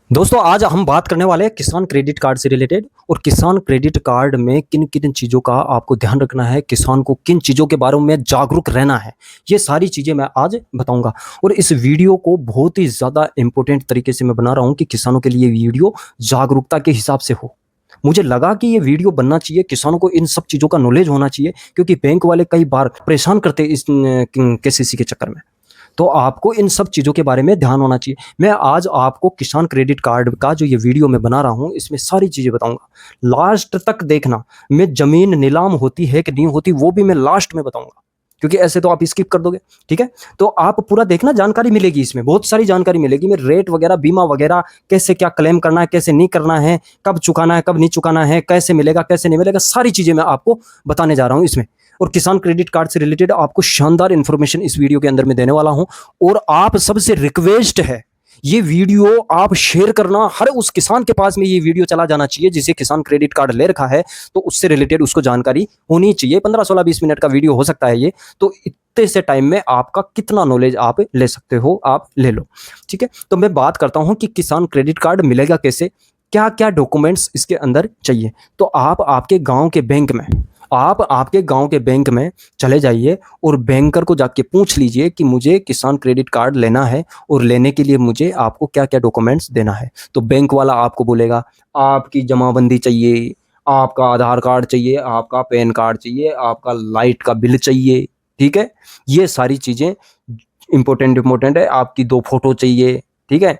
दोस्तों आज हम बात करने वाले हैं किसान क्रेडिट कार्ड से रिलेटेड और किसान क्रेडिट कार्ड में किन किन चीज़ों का आपको ध्यान रखना है, किसान को किन चीज़ों के बारे में जागरूक रहना है, ये सारी चीज़ें मैं आज बताऊंगा। और इस वीडियो को बहुत ही ज़्यादा इम्पोर्टेंट तरीके से मैं बना रहा हूँ कि किसानों के लिए वीडियो जागरूकता के हिसाब से हो। मुझे लगा कि ये वीडियो बनना चाहिए, किसानों को इन सब चीज़ों का नॉलेज होना चाहिए, क्योंकि बैंक वाले कई बार परेशान करते हैं इस केसीसी के चक्कर में। तो आपको इन सब चीज़ों के बारे में ध्यान होना चाहिए। मैं आज आपको किसान क्रेडिट कार्ड का जो ये वीडियो मैं बना रहा हूँ, इसमें सारी चीज़ें बताऊँगा। लास्ट तक देखना, मैं ज़मीन नीलाम होती है कि नहीं होती वो भी मैं लास्ट में बताऊँगा, क्योंकि ऐसे तो आप स्किप कर दोगे, ठीक है? तो आप पूरा देखना, जानकारी मिलेगी इसमें, बहुत सारी जानकारी मिलेगी। मैं रेट वगैरह, बीमा वगैरह, कैसे क्या क्लेम करना है, कैसे नहीं करना है, कब चुकाना है, कब नहीं चुकाना है, कैसे मिलेगा, कैसे नहीं मिलेगा, सारी चीज़ें मैं आपको बताने जा रहा हूँ इसमें। और किसान क्रेडिट कार्ड से रिलेटेड आपको शानदार इंफॉर्मेशन इस वीडियो के अंदर मैं देने वाला हूं। और आप सबसे रिक्वेस्ट है, ये वीडियो आप शेयर करना, हर उस किसान के पास में ये वीडियो चला जाना चाहिए जिसे किसान क्रेडिट कार्ड ले रखा है, तो उससे रिलेटेड उसको जानकारी होनी चाहिए। 15 16 20 मिनट का वीडियो हो सकता है ये, तो इतने से टाइम में आपका कितना नॉलेज आप ले सकते हो, आप ले लो, ठीक है? तो मैं बात करता हूं कि किसान क्रेडिट कार्ड मिलेगा कैसे, क्या क्या डॉक्यूमेंट्स इसके अंदर चाहिए। तो आप आपके गांव के बैंक में, आप आपके गांव के बैंक में चले जाइए और बैंकर को जाके पूछ लीजिए कि मुझे किसान क्रेडिट कार्ड लेना है और लेने के लिए मुझे आपको क्या क्या डॉक्यूमेंट्स देना है। तो बैंक वाला आपको बोलेगा आपकी जमाबंदी चाहिए, आपका आधार कार्ड चाहिए, आपका पैन कार्ड चाहिए, आपका लाइट का बिल चाहिए, ठीक है? ये सारी चीज़ें इंपॉर्टेंट है। आपकी 2 फोटो चाहिए, ठीक है?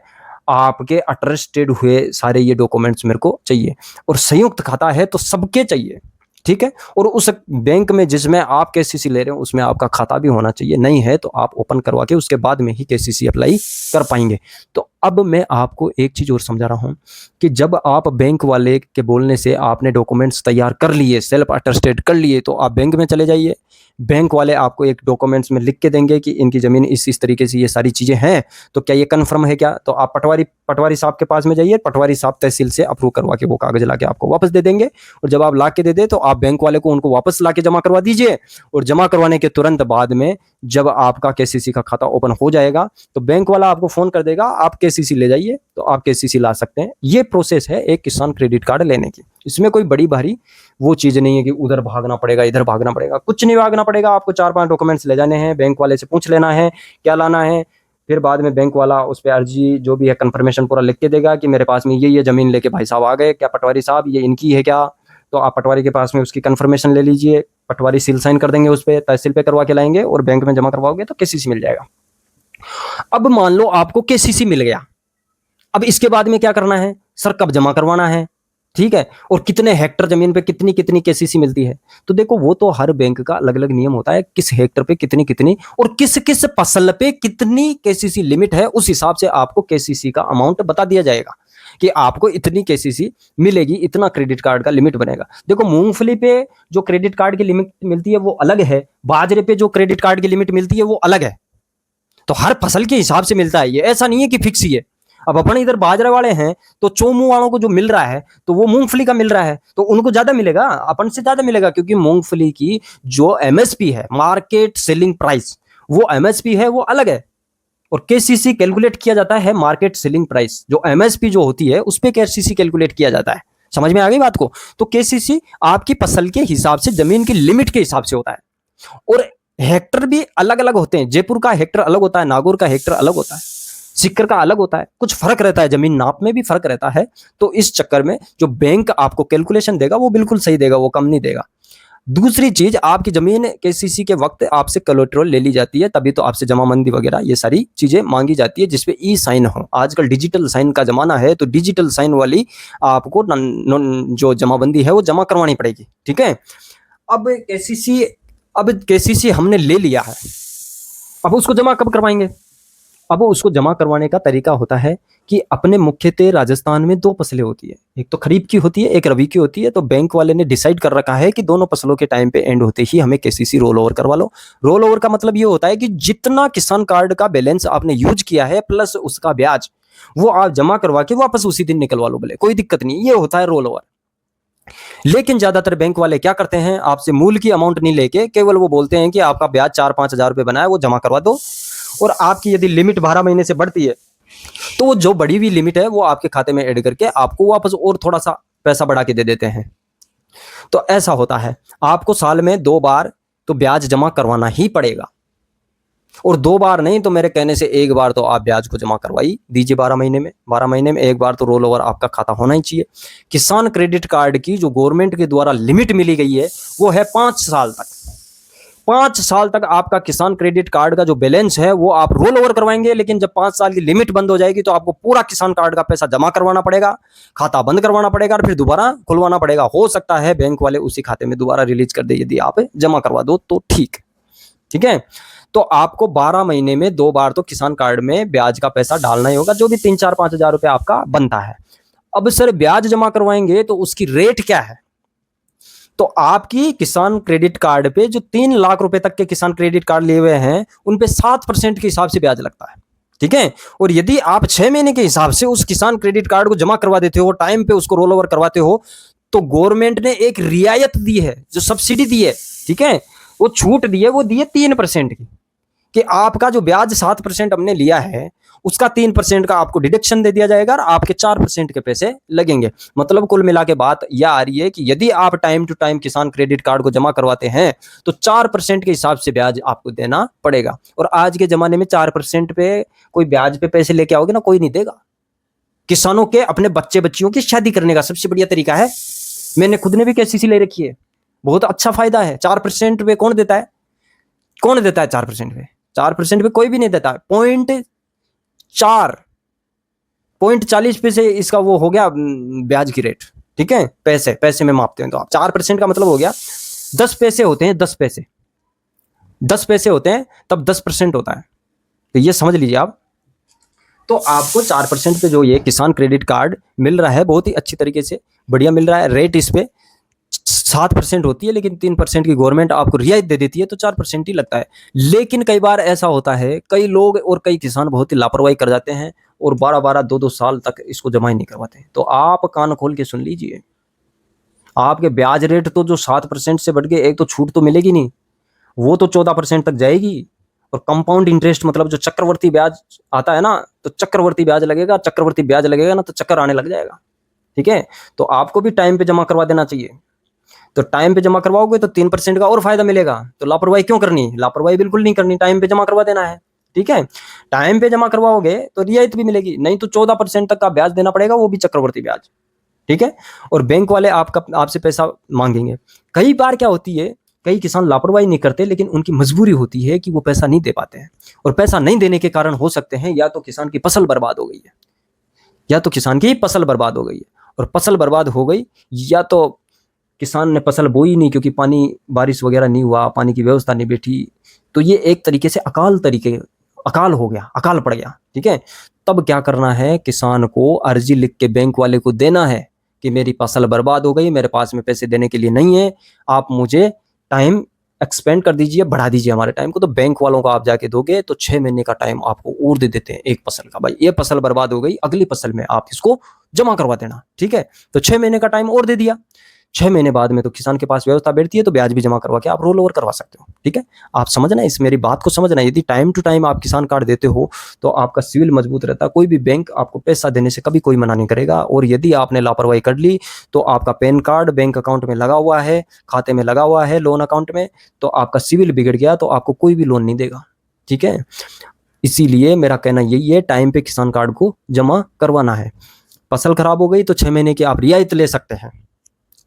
आपके अटेस्टेड हुए सारे ये डॉक्यूमेंट्स मेरे को चाहिए। और संयुक्त खाता है तो सबके चाहिए, ठीक है? और उस बैंक में जिसमें आप केसीसी ले रहे हो उसमें आपका खाता भी होना चाहिए। नहीं है तो आप ओपन करवा के उसके बाद में ही केसीसी अप्लाई कर पाएंगे। तो अब मैं आपको एक चीज़ और समझा रहा हूँ कि जब आप बैंक वाले के बोलने से आपने डॉक्यूमेंट्स तैयार कर लिए, सेल्फ अटेस्टेड कर लिए, तो आप बैंक में चले जाइए। बैंक वाले आपको एक डॉक्यूमेंट्स में लिख के देंगे कि इनकी ज़मीन इस तरीके से ये सारी चीज़ें हैं, तो क्या ये कन्फर्म है क्या? तो आप पटवारी साहब के पास में जाइए, पटवारी साहब तहसील से अप्रूव करवा के वो कागज़ ला के आपको वापस दे देंगे। और जब आप ला के दे दे तो आप बैंक वाले को उनको वापस ला के जमा करवा दीजिए। और जमा करवाने के तुरंत बाद में जब आपका केसीसी का खाता ओपन हो जाएगा तो बैंक वाला आपको फ़ोन कर देगा, आप केसीसी ले जाइए, तो आप केसीसी ला सकते हैं। ये प्रोसेस है एक किसान क्रेडिट कार्ड लेने की। इसमें कोई बड़ी भारी वो चीज़ नहीं है कि उधर भागना पड़ेगा, इधर भागना पड़ेगा, कुछ नहीं भागना पड़ेगा। आपको 4-5 डॉक्यूमेंट्स ले जाने हैं, बैंक वाले से पूछ लेना है क्या लाना है। फिर बाद में बैंक वाला उस पे अर्जी जो भी है कन्फर्मेशन पूरा लिख के देगा कि मेरे पास में ये ज़मीन लेके भाई साहब आ गए, क्या पटवारी साहब ये इनकी है क्या? तो आप पटवारी के पास में उसकी कन्फर्मेशन ले लीजिए, पटवारी सील साइन कर देंगे, उस पे तहसील पे करवा के लाएंगे और बैंक में जमा करवाओगे तो केसीसी मिल जाएगा। अब मान लो आपको केसीसी मिल गया, अब इसके बाद में क्या करना है? सर कब जमा करवाना है, ठीक है? और कितने हेक्टर जमीन पे कितनी कितनी केसीसी मिलती है? तो देखो वो तो हर बैंक का अलग अलग नियम होता है, किस हेक्टर पे कितनी कितनी और किस किस फसल पे कितनी केसीसी लिमिट है, उस हिसाब से आपको केसीसी का अमाउंट बता दिया जाएगा कि आपको इतनी केसीसी मिलेगी, इतना क्रेडिट कार्ड का लिमिट बनेगा। देखो मूंगफली पे जो क्रेडिट कार्ड की लिमिट मिलती है वो अलग है, बाजरे पे जो क्रेडिट कार्ड की लिमिट मिलती है वो अलग है। तो हर फसल के हिसाब से मिलता है, ये ऐसा नहीं है कि फिक्स ही है। अब अपन इधर बाजरा वाले हैं तो चोमू वालों को जो मिल रहा है तो वो मूंगफली का मिल रहा है, तो उनको ज्यादा मिलेगा, अपन से ज्यादा मिलेगा, क्योंकि मूंगफली की जो एमएसपी है, मार्केट सेलिंग प्राइस, वो एमएसपी है वो अलग है। और केसीसी कैलकुलेट किया जाता है मार्केट सेलिंग प्राइस, जो एमएसपी जो होती है उस पे केसीसी कैलकुलेट किया जाता है। समझ में आ गई बात को? तो केसीसी आपकी फसल के हिसाब से, जमीन की लिमिट के हिसाब से होता है। और हेक्टर भी अलग अलग होते हैं, जयपुर का हेक्टर अलग होता है, नागौर का हेक्टर अलग होता है, सिक्कर का अलग होता है, कुछ फर्क रहता है, जमीन नाप में भी फर्क रहता है। तो इस चक्कर में जो बैंक आपको कैलकुलेशन देगा वो बिल्कुल सही देगा, वो कम नहीं देगा। दूसरी चीज, आपकी जमीन केसीसी के वक्त आपसे कोलेटरल ले ली जाती है, तभी तो आपसे जमाबंदी वगैरह ये सारी चीजें मांगी जाती है, जिसपे ई साइन हो। आजकल डिजिटल साइन का जमाना है, तो डिजिटल साइन वाली आपको जो जमाबंदी है वो जमा करवानी पड़ेगी, ठीक है? अब केसीसी हमने ले लिया है, अब उसको जमा कब करवाएंगे? अब उसको जमा करवाने का तरीका होता है कि अपने मुख्यतः राजस्थान में 2 फसलें होती है, एक तो खरीफ की होती है, एक रबी की होती है। तो बैंक वाले ने डिसाइड कर रखा है कि दोनों फसलों के टाइम पे एंड होते ही हमें केसीसी रोल ओवर करवा लो। रोल ओवर का मतलब ये होता है कि जितना किसान कार्ड का बैलेंस आपने यूज किया है प्लस उसका ब्याज, वो आप जमा करवा के वापस उसी दिन निकलवा लो, बोले कोई दिक्कत नहीं, ये होता है रोल ओवर। लेकिन ज्यादातर बैंक वाले क्या करते हैं, आपसे मूल की अमाउंट नहीं लेके केवल वो बोलते हैं कि आपका ब्याज 4-5 हजार रुपए बना है वो जमा करवा दो, और आपकी यदि लिमिट 12 महीने से बढ़ती है तो वो जो बढ़ी हुई लिमिट है वो आपके खाते में ऐड करके आपको वापस और थोड़ा सा पैसा बढ़ा के दे देते हैं। तो ऐसा होता है, आपको साल में 2 बार तो ब्याज जमा करवाना ही पड़ेगा, और 2 बार नहीं तो मेरे कहने से 1 बार तो आप ब्याज को जमा करवाई दीजिए 12 महीने में। 12 महीने में 1 बार तो रोल ओवर आपका खाता होना ही चाहिए। किसान क्रेडिट कार्ड की जो गवर्नमेंट के द्वारा लिमिट मिली गई है वो है 5 साल तक। 5 साल तक आपका किसान क्रेडिट कार्ड का जो बैलेंस है वो आप रोल ओवर करवाएंगे, लेकिन जब 5 साल की लिमिट बंद हो जाएगी तो आपको पूरा किसान कार्ड का पैसा जमा करवाना पड़ेगा, खाता बंद करवाना पड़ेगा और फिर दोबारा खुलवाना पड़ेगा। हो सकता है बैंक वाले उसी खाते में दोबारा रिलीज कर दे, यदि आप जमा करवा दो तो ठीक है। तो आपको 12 महीने में 2 बार तो किसान कार्ड में ब्याज का पैसा डालना ही होगा, जो भी 3-4-5 हजार रुपए आपका बनता है। अब सर ब्याज जमा करवाएंगे तो उसकी रेट क्या है? तो आपकी किसान क्रेडिट कार्ड पे जो 3 लाख रुपए तक के किसान क्रेडिट कार्ड लिए हुए हैं उन पे 7% के हिसाब से ब्याज लगता है, ठीक है। और यदि आप 6 महीने के हिसाब से उस किसान क्रेडिट कार्ड को जमा करवा देते हो, टाइम पे उसको रोल ओवर करवाते हो, तो गवर्नमेंट ने एक रियायत दी है, जो सब्सिडी दी है, ठीक है, वो छूट दी है, वो दी है 3% की, कि आपका जो ब्याज 7% हमने लिया है उसका 3% का आपको डिडक्शन दे दिया जाएगा और आपके 4% के पैसे लगेंगे। मतलब कुल मिला के बात यह आ रही है कि यदि आप टाइम टू टाइम किसान क्रेडिट कार्ड को जमा करवाते हैं तो 4% के हिसाब से ब्याज आपको देना पड़ेगा। और आज के जमाने में 4% पे कोई ब्याज पे पैसे लेके आओगे ना, कोई नहीं देगा। किसानों के अपने बच्चे बच्चियों की शादी करने का सबसे बढ़िया तरीका है, मैंने खुद ने भी केसीसी ले रखी है, बहुत अच्छा फायदा है। 4% पे कौन देता है? 4% पे? 4% पे कोई भी नहीं देता है। 0.40 पैसे इसका वो हो गया ब्याज की रेट, ठीक है। पैसे में मापते हैं तो आप 4% का मतलब हो गया 10 पैसे होते हैं, 10 पैसे होते हैं तब 10% होता है, तो ये समझ लीजिए आप। तो आपको 4% पे जो ये किसान क्रेडिट कार्ड मिल रहा है बहुत ही अच्छी तरीके से बढ़िया मिल रहा है। रेट इस पे 7% होती है, लेकिन 3% की गवर्नमेंट आपको रियायत दे देती है, तो 4% ही लगता है। लेकिन कई बार ऐसा होता है, कई लोग और कई किसान बहुत ही लापरवाही कर जाते हैं और 12-12, 2-2 साल तक इसको जमा ही नहीं करवाते। तो आप कान खोल के सुन लीजिए, आपके ब्याज रेट तो जो 7% से बढ़ के एक तो छूट तो मिलेगी नहीं, वो तो 14% तक जाएगी। और कंपाउंड इंटरेस्ट मतलब जो चक्रवर्ती ब्याज आता है ना, तो चक्रवर्ती ब्याज लगेगा ना तो चक्कर आने लग जाएगा, ठीक है। तो आपको भी टाइम पे जमा करवा देना चाहिए। तो टाइम पे जमा करवाओगे तो 3% का और फायदा मिलेगा। तो लापरवाही क्यों करनी? लापरवाही बिल्कुल नहीं करनी, टाइम पे जमा करवा देना है, ठीक है। टाइम पे जमा करवाओगे तो रियायत भी मिलेगी, नहीं तो 14% तक का ब्याज देना पड़ेगा, वो भी चक्रवर्ती ब्याज, ठीक है। और बैंक वाले आपसे पैसा मांगेंगे। कई बार क्या होती है, कई किसान लापरवाही नहीं करते, लेकिन उनकी मजबूरी होती है कि वो पैसा नहीं दे पाते हैं। और पैसा नहीं देने के कारण हो सकते हैं या तो किसान की फसल बर्बाद हो गई है, और फसल बर्बाद हो गई, या तो किसान ने फसल बोई नहीं क्योंकि पानी बारिश वगैरह नहीं हुआ, पानी की व्यवस्था नहीं बैठी। तो ये एक तरीके से अकाल हो गया, अकाल पड़ गया, ठीक है। तब क्या करना है, किसान को अर्जी लिख के बैंक वाले को देना है कि मेरी फसल बर्बाद हो गई, मेरे पास में पैसे देने के लिए नहीं है, आप मुझे टाइम एक्सपेंड कर दीजिए, बढ़ा दीजिए हमारे टाइम को। तो बैंक वालों को आप जाके दोगे तो 6 महीने का टाइम आपको और दे देते हैं एक फसल का। भाई ये फसल बर्बाद हो गई, अगली फसल में आप इसको जमा करवा देना, ठीक है। तो 6 महीने का टाइम और दे दिया। 6 महीने बाद में तो किसान के पास व्यवस्था बैठती है, तो ब्याज भी जमा करवा के आप रोल ओवर करवा सकते हो, ठीक है। आप समझना, इस मेरी बात को समझना। यदि टाइम टू टाइम आप किसान कार्ड देते हो तो आपका सिविल मजबूत रहता है, कोई भी बैंक आपको पैसा देने से कभी कोई मना नहीं करेगा। और यदि आपने लापरवाही कर ली तो आपका पैन कार्ड बैंक अकाउंट में लगा हुआ है, खाते में लगा हुआ है, लोन अकाउंट में, तो आपका सिविल बिगड़ गया तो आपको कोई भी लोन नहीं देगा, ठीक है। इसीलिए मेरा कहना यही है, टाइम पे किसान कार्ड को जमा करवाना है। फसल खराब हो गई तो 6 महीने की आप रियायत ले सकते हैं,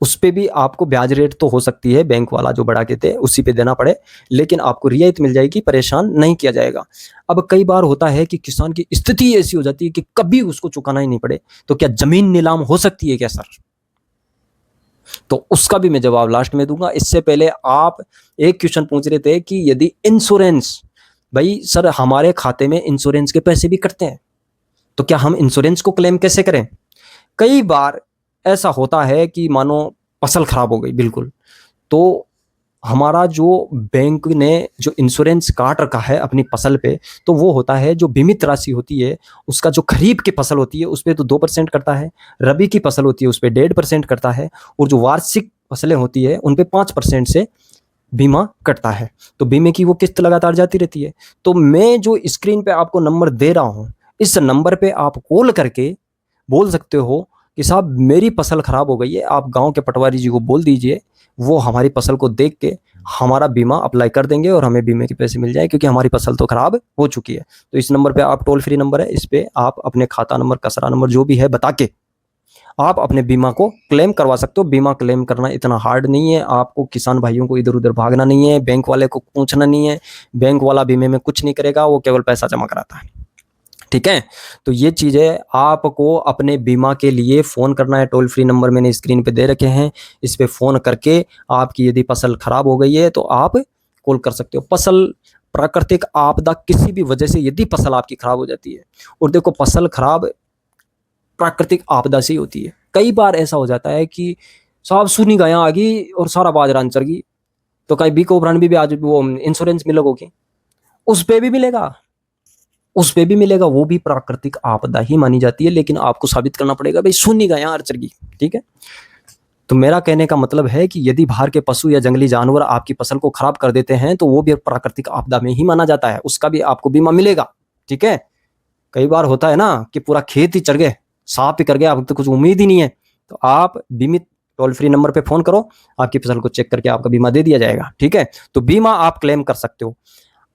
उस पे भी आपको ब्याज रेट तो हो सकती है बैंक वाला जो बढ़ा के थे उसी पे देना पड़े, लेकिन आपको रियायत मिल जाएगी, परेशान नहीं किया जाएगा। अब कई बार होता है कि किसान की स्थिति ऐसी हो जाती है कि कभी उसको चुकाना ही नहीं पड़े, तो क्या जमीन नीलाम हो सकती है क्या सर? तो उसका भी मैं जवाब लास्ट में दूंगा। इससे पहले आप एक क्वेश्चन पूछ रहे थे कि यदि इंश्योरेंस, भाई सर हमारे खाते में इंश्योरेंस के पैसे भी कटते हैं, तो क्या हम इंश्योरेंस को क्लेम कैसे करें? कई बार ऐसा होता है कि मानो फसल खराब हो गई बिल्कुल, तो हमारा जो बैंक ने जो इंश्योरेंस काट रखा है अपनी फसल पे, तो वो होता है जो बीमित राशि होती है उसका, जो खरीफ की फसल होती है उस पर तो 2% करता है, रबी की फसल होती है उस पर 1.5% करता है, और जो वार्षिक फसलें होती है उन पे 5% से बीमा कटता है। तो बीमे की वो किस्त लगातार जाती रहती है। तो मैं जो स्क्रीन पे आपको नंबर दे रहा हूँ, इस नंबर पे आप कॉल करके बोल सकते हो कि साहब मेरी फसल खराब हो गई है, आप गांव के पटवारी जी को बोल दीजिए, वो हमारी फसल को देख के हमारा बीमा अप्लाई कर देंगे और हमें बीमे के पैसे मिल जाए, क्योंकि हमारी फसल तो खराब हो चुकी है। तो इस नंबर पे आप, टोल फ्री नंबर है, इस पे आप अपने खाता नंबर, कसरा नंबर जो भी है बता के आप अपने बीमा को क्लेम करवा सकते हो। बीमा क्लेम करना इतना हार्ड नहीं है, आपको किसान भाइयों को इधर उधर भागना नहीं है, बैंक वाले को पूछना नहीं है। बैंक वाला बीमे में कुछ नहीं करेगा, वो केवल पैसा जमा कराता है। ठीक है, तो ये चीज़ें आपको अपने बीमा के लिए फ़ोन करना है। टोल फ्री नंबर मैंने स्क्रीन पे दे रखे हैं, इस पे फ़ोन करके आपकी यदि फसल खराब हो गई है तो आप कॉल कर सकते हो। फसल, प्राकृतिक आपदा, किसी भी वजह से यदि फसल आपकी खराब हो जाती है, और देखो फसल खराब प्राकृतिक आपदा से ही होती है। कई बार ऐसा हो जाता है कि साहब सुनी गाया आ गई और सारा बाजरा चढ़ गई, तो कहीं बी कोबरान भी आज वो इंश्योरेंस मिलेगा कि उस पे भी मिलेगा, उस पे भी मिलेगा, वो भी प्राकृतिक आपदा ही मानी जाती है, लेकिन आपको साबित करना पड़ेगा भाई सुनी गाया अर्चर की। ठीक है, तो मेरा कहने का मतलब है कि यदि बाहर के पशु या जंगली जानवर आपकी फसल को खराब कर देते हैं तो वो भी प्राकृतिक आपदा में ही माना जाता है, उसका भी आपको बीमा मिलेगा। ठीक है, कई बार होता है ना कि पूरा खेत ही चढ़ गए, सांप ही कर गया, अब तो कुछ उम्मीद ही नहीं है, तो आप बीमित टोल फ्री नंबर पे फोन करो, आपकी फसल को चेक करके आपका बीमा दे दिया जाएगा। ठीक है, तो बीमा आप क्लेम कर सकते हो।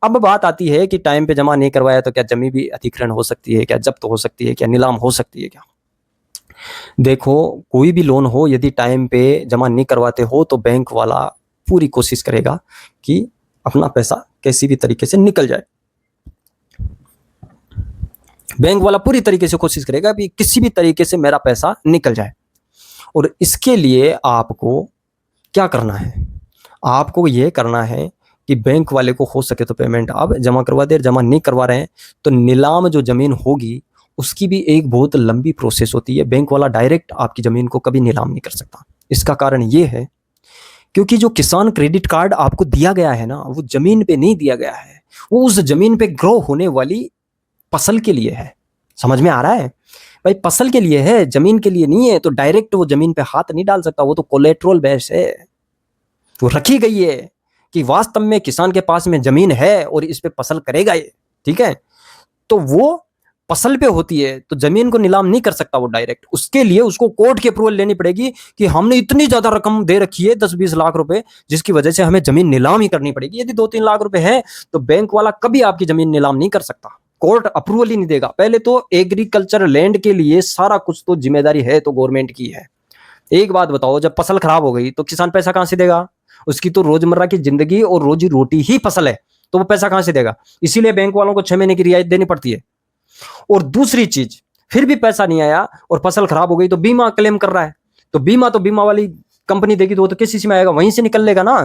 अब बात आती है कि टाइम पे जमा नहीं करवाया तो क्या जमीन भी अधिग्रहण हो सकती है क्या, जब्त हो सकती है क्या, नीलाम हो सकती है क्या? देखो, कोई भी लोन हो, यदि टाइम पे जमा नहीं करवाते हो तो बैंक वाला पूरी कोशिश करेगा कि अपना पैसा किसी भी तरीके से निकल जाए। बैंक वाला पूरी तरीके से कोशिश करेगा कि किसी भी तरीके से मेरा पैसा निकल जाए, और इसके लिए आपको क्या करना है? आपको ये करना है कि बैंक वाले को हो सके तो पेमेंट आप जमा करवा दे। जमा नहीं करवा रहे हैं तो नीलाम जो जमीन होगी उसकी भी एक बहुत लंबी प्रोसेस होती है। बैंक वाला डायरेक्ट आपकी जमीन को कभी नीलाम नहीं कर सकता। इसका कारण ये है क्योंकि जो किसान क्रेडिट कार्ड आपको दिया गया है ना, वो जमीन पे नहीं दिया गया है, वो उस जमीन पे ग्रो होने वाली फसल के लिए है। समझ में आ रहा है भाई? फसल के लिए है, जमीन के लिए नहीं है। तो डायरेक्ट वो जमीन पे हाथ नहीं डाल सकता, वो तो कोलेट्रल बेस है, वो रखी गई है कि वास्तव में किसान के पास में जमीन है और इस पे फसल करेगा ये। ठीक है, तो वो फसल पे होती है तो जमीन को नीलाम नहीं कर सकता वो डायरेक्ट। उसके लिए उसको कोर्ट की अप्रूवल लेनी पड़ेगी कि हमने इतनी ज्यादा रकम दे रखी है 10-20 लाख रुपए, जिसकी वजह से हमें जमीन नीलाम ही करनी पड़ेगी। यदि 2-3 लाख रुपए है तो बैंक वाला कभी आपकी जमीन नीलाम नहीं कर सकता, कोर्ट अप्रूवल ही नहीं देगा। पहले तो एग्रीकल्चर लैंड के लिए सारा कुछ तो जिम्मेदारी है तो गवर्नमेंट की है। एक बात बताओ, जब फसल खराब हो गई तो किसान पैसा कहां से देगा? उसकी तो रोजमर्रा की जिंदगी और रोजी रोटी ही फसल है, तो वो पैसा कहां से देगा? इसीलिए बैंक वालों को 6 महीने की रियायत देनी पड़ती है। और दूसरी चीज, फिर भी पैसा नहीं आया और फसल खराब हो गई तो बीमा क्लेम कर रहा है, तो बीमा वाली कंपनी देगी तो वो तो किस चीज में आएगा? वहीं से निकल लेगा ना,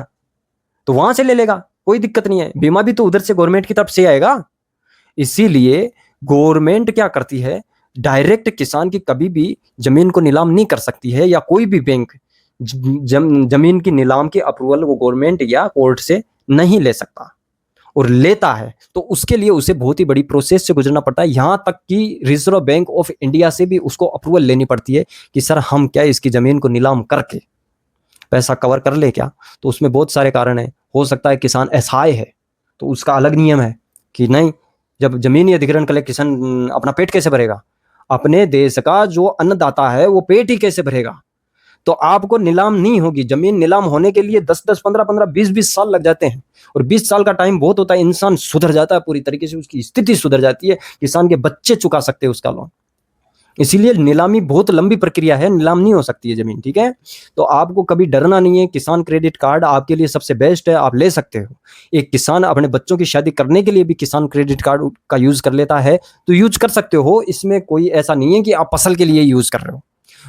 तो वहां से ले लेगा, कोई दिक्कत नहीं है। बीमा भी तो उधर से गवर्नमेंट की तरफ से आएगा। इसीलिए गवर्नमेंट क्या करती है, डायरेक्ट किसान की कभी भी जमीन को नीलाम नहीं कर सकती है, या कोई भी बैंक जमीन की नीलाम की अप्रूवल वो गवर्नमेंट या कोर्ट से नहीं ले सकता, और लेता है तो उसके लिए उसे बहुत ही बड़ी प्रोसेस से गुजरना पड़ता है। यहां तक कि रिजर्व बैंक ऑफ इंडिया से भी उसको अप्रूवल लेनी पड़ती है कि सर हम क्या इसकी जमीन को नीलाम करके पैसा कवर कर ले क्या? तो उसमें बहुत सारे कारण है। हो सकता है किसान असहाय है तो उसका अलग नियम है कि नहीं, जब जमीन ही अधिग्रहण कर ले किसान अपना पेट कैसे भरेगा? अपने देश का जो अन्नदाता है वो पेट ही कैसे भरेगा? तो आपको नीलाम नहीं होगी। जमीन नीलाम होने के लिए 10-10, 15-15, 20-20 साल लग जाते हैं, और 20 साल का टाइम बहुत होता है। इंसान सुधर जाता है पूरी तरीके से, उसकी स्थिति सुधर जाती है, किसान के बच्चे चुका सकते हैं उसका लोन। इसीलिए नीलामी बहुत लंबी प्रक्रिया है, नीलाम नहीं हो सकती है जमीन। ठीक है, तो आपको कभी डरना नहीं है। किसान क्रेडिट कार्ड आपके लिए सबसे बेस्ट है, आप ले सकते हो। एक किसान अपने बच्चों की शादी करने के लिए भी किसान क्रेडिट कार्ड का यूज कर लेता है, तो यूज कर सकते हो। इसमें कोई ऐसा नहीं है कि आप फसल के लिए यूज कर रहे हो।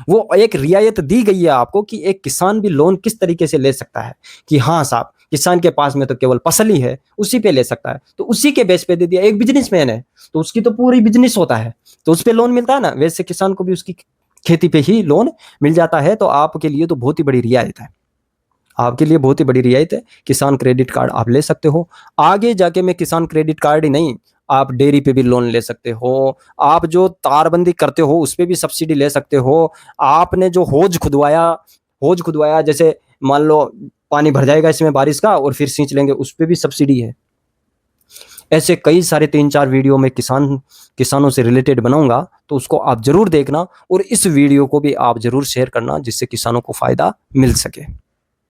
वो एक रियायत दी गई है आपको कि एक किसान भी लोन किस तरीके से ले सकता है, कि हाँ साहब किसान के पास में तो केवल फसल ही है, उसी पे ले सकता है, तो उसी के बेस पे दे दिया। एक बिजनेसमैन है तो उसकी तो पूरी बिजनेस होता है, तो उस पे लोन मिलता है ना, वैसे किसान को भी उसकी खेती पे ही लोन मिल जाता है। तो आपके लिए तो बहुत ही बड़ी रियायत है, आपके लिए बहुत ही बड़ी रियायत है। किसान क्रेडिट कार्ड आप ले सकते हो। आगे जाके मैं किसान क्रेडिट कार्ड ही नहीं, आप डेयरी पे भी लोन ले सकते हो, आप जो तारबंदी करते हो उस पे भी सब्सिडी ले सकते हो। आपने जो हौज खुदवाया, जैसे मान लो पानी भर जाएगा इसमें बारिश का और फिर सींच लेंगे, उस पे भी सब्सिडी है। ऐसे कई सारे 3-4 वीडियो मैं किसानों से रिलेटेड बनाऊंगा, तो उसको आप ज़रूर देखना और इस वीडियो को भी आप ज़रूर शेयर करना जिससे किसानों को फ़ायदा मिल सके।